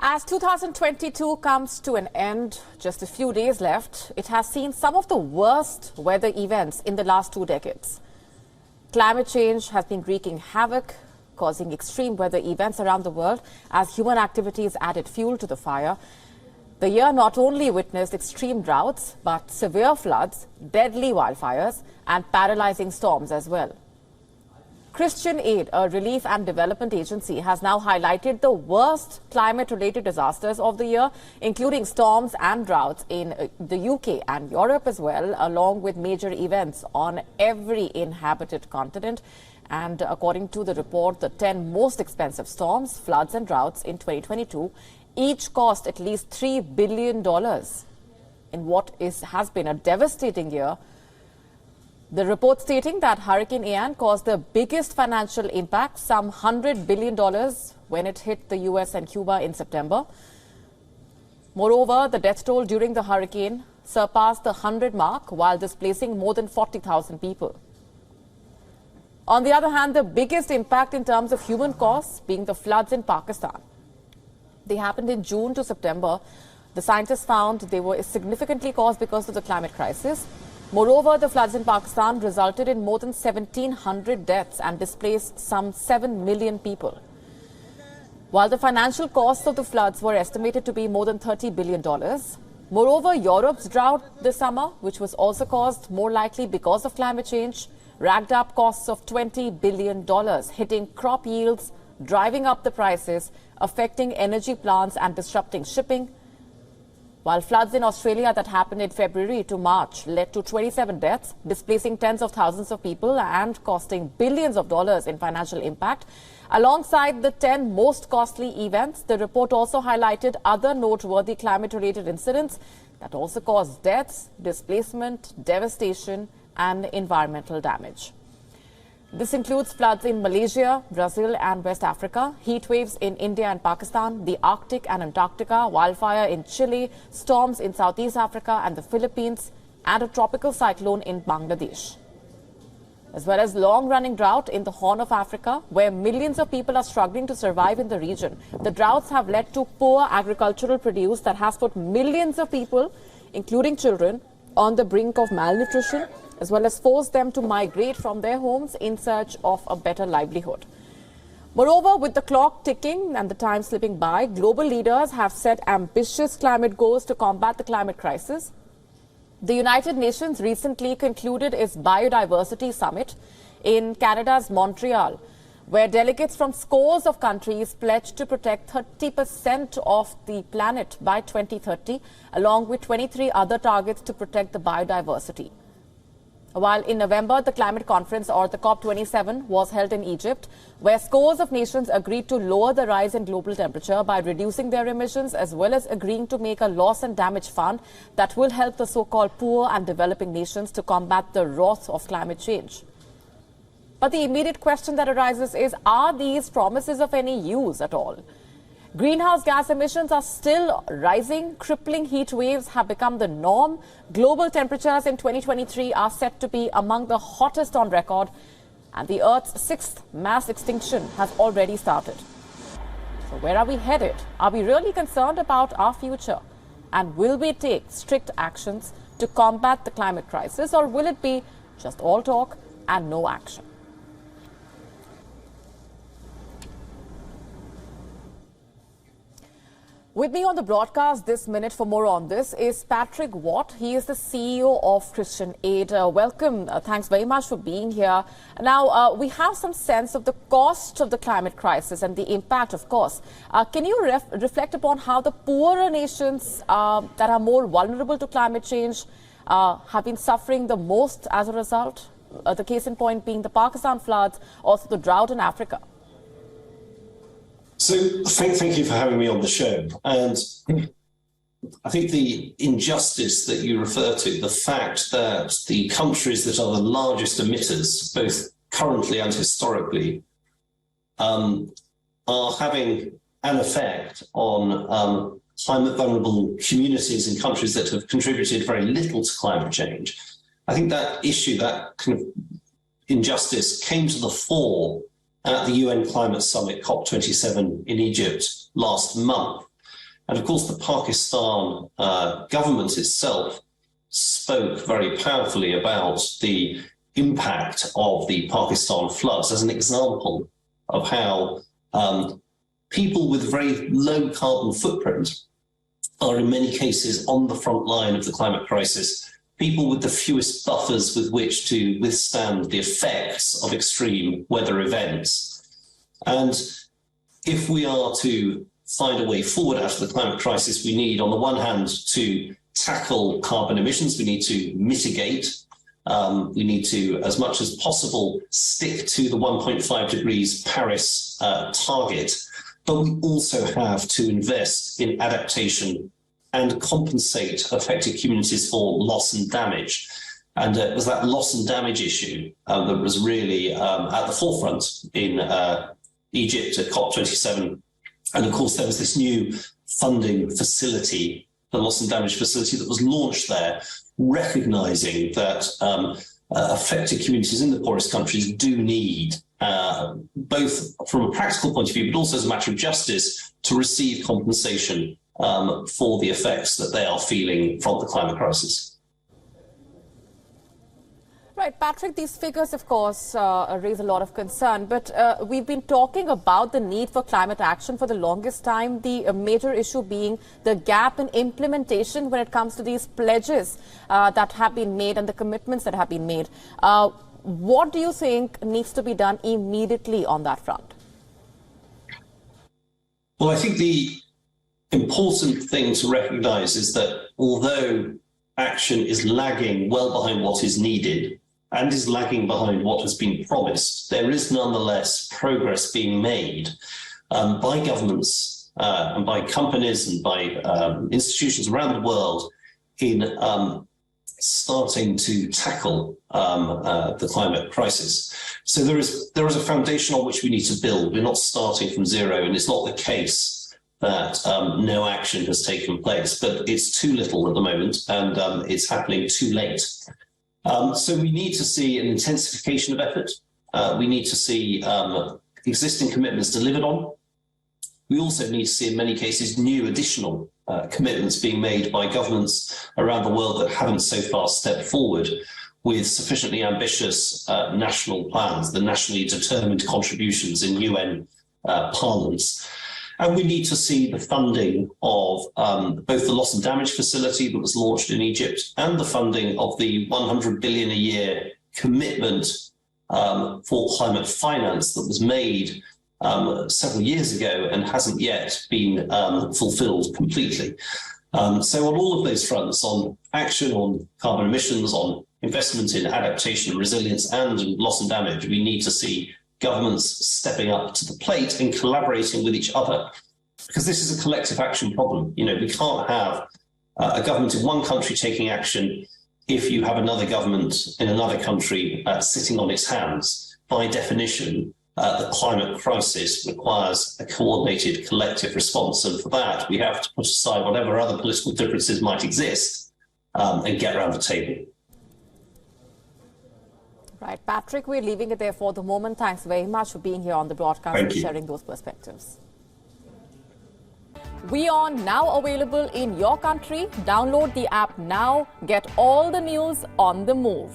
As 2022 comes to an end, just a few days left, it has seen some of the worst weather events in the last 2 decades. Climate change has been wreaking havoc, causing extreme weather events around the world as human activities added fuel to the fire. The year not only witnessed extreme droughts, but severe floods, deadly wildfires, and paralyzing storms as well. Christian Aid, a relief and development agency, has now highlighted the worst climate-related disasters of the year, including storms and droughts in the UK and Europe as well, along with major events on every inhabited continent. And according to the report, the 10 most expensive storms, floods and droughts in 2022 each cost at least $3 billion in what has been a devastating year. The report stating that Hurricane Ian caused the biggest financial impact, some $100 billion, when it hit the US and Cuba in September. Moreover, the death toll during the hurricane surpassed the 100 mark while displacing more than 40,000 people. On the other hand, the biggest impact in terms of human costs being the floods in Pakistan. They happened in June to September. The scientists found they were significantly caused because of the climate crisis. Moreover, the floods in Pakistan resulted in more than 1,700 deaths and displaced some 7 million people. While the financial costs of the floods were estimated to be more than $30 billion. Moreover, Europe's drought this summer, which was also caused more likely because of climate change, racked up costs of $20 billion, hitting crop yields, driving up the prices, affecting energy plants and disrupting shipping. While floods in Australia that happened in February to March led to 27 deaths, displacing tens of thousands of people and costing billions of dollars in financial impact. Alongside the 10 most costly events, the report also highlighted other noteworthy climate-related incidents that also caused deaths, displacement, devastation, and environmental damage. This includes floods in Malaysia, Brazil and West Africa, heat waves in India and Pakistan, the Arctic and Antarctica, wildfire in Chile, storms in Southeast Africa and the Philippines, and a tropical cyclone in Bangladesh. As well as long-running drought in the Horn of Africa, where millions of people are struggling to survive in the region. The droughts have led to poor agricultural produce that has put millions of people, including children, on the brink of malnutrition, as well as force them to migrate from their homes in search of a better livelihood. Moreover, with the clock ticking and the time slipping by, global leaders have set ambitious climate goals to combat the climate crisis. The United Nations recently concluded its Biodiversity Summit in Canada's Montreal, where delegates from scores of countries pledged to protect 30% of the planet by 2030, along with 23 other targets to protect the biodiversity. While in November, the climate conference, or the COP27, was held in Egypt, where scores of nations agreed to lower the rise in global temperature by reducing their emissions, as well as agreeing to make a loss and damage fund that will help the so-called poor and developing nations to combat the wrath of climate change. But the immediate question that arises is, are these promises of any use at all? Greenhouse gas emissions are still rising. Crippling heat waves have become the norm. Global temperatures in 2023 are set to be among the hottest on record. And the Earth's 6th mass extinction has already started. So where are we headed? Are we really concerned about our future? And will we take strict actions to combat the climate crisis? Or will it be just all talk and no action? With me on the broadcast this minute for more on this is Patrick Watt. He is the CEO of Christian Aid. Welcome. Thanks very much for being here. Now, we have some sense of the cost of the climate crisis and the impact, of course. Can you reflect upon how the poorer nations that are more vulnerable to climate change have been suffering the most as a result? The case in point being the Pakistan floods, also the drought in Africa. So thank you for having me on the show. And I think the injustice that you refer to, the fact that the countries that are the largest emitters, both currently and historically, are having an effect on climate vulnerable communities in countries that have contributed very little to climate change. I think that issue, that kind of injustice, came to the fore at the UN Climate Summit, COP27 in Egypt last month. And of course, the Pakistan government itself spoke very powerfully about the impact of the Pakistan floods as an example of how people with very low carbon footprint are in many cases on the front line of the climate crisis, people with the fewest buffers with which to withstand the effects of extreme weather events. And if we are to find a way forward out of the climate crisis, we need, on the one hand, to tackle carbon emissions, we need to mitigate, we need to, as much as possible, stick to the 1.5 degrees Paris target, but we also have to invest in adaptation and compensate affected communities for loss and damage. And it was that loss and damage issue that was really at the forefront in Egypt at COP27. And of course, there was this new funding facility, the loss and damage facility, that was launched there, recognizing that affected communities in the poorest countries do need, both from a practical point of view, but also as a matter of justice, to receive compensation for the effects that they are feeling from the climate crisis. Right, Patrick, these figures, of course, raise a lot of concern, but we've been talking about the need for climate action for the longest time, the major issue being the gap in implementation when it comes to these pledges that have been made and the commitments that have been made. What do you think needs to be done immediately on that front? Well, I think the important thing to recognise is that although action is lagging well behind what is needed and is lagging behind what has been promised, there is nonetheless progress being made by governments and by companies and by institutions around the world in starting to tackle the climate crisis. So there is a foundation on which we need to build. We're not starting from zero, and it's not the case that no action has taken place, but it's too little at the moment, and it's happening too late. So we need to see an intensification of effort. We need to see existing commitments delivered on. We also need to see, in many cases, new additional commitments being made by governments around the world that haven't so far stepped forward with sufficiently ambitious national plans, the nationally determined contributions in UN parliaments. And we need to see the funding of both the loss and damage facility that was launched in Egypt and the funding of the 100 billion a year commitment for climate finance that was made several years ago and hasn't yet been fulfilled completely. So on all of those fronts, on action, on carbon emissions, on investment in adaptation and resilience and loss and damage, we need to see governments stepping up to the plate and collaborating with each other, because this is a collective action problem. You know, we can't have a government in one country taking action if you have another government in another country sitting on its hands. By definition, the climate crisis requires a coordinated collective response, and for that we have to put aside whatever other political differences might exist and get around the table. Right, Patrick, we're leaving it there for the moment. Thanks very much for being here on the broadcast and sharing those perspectives. WION now available in your country. Download the app now. Get all the news on the move.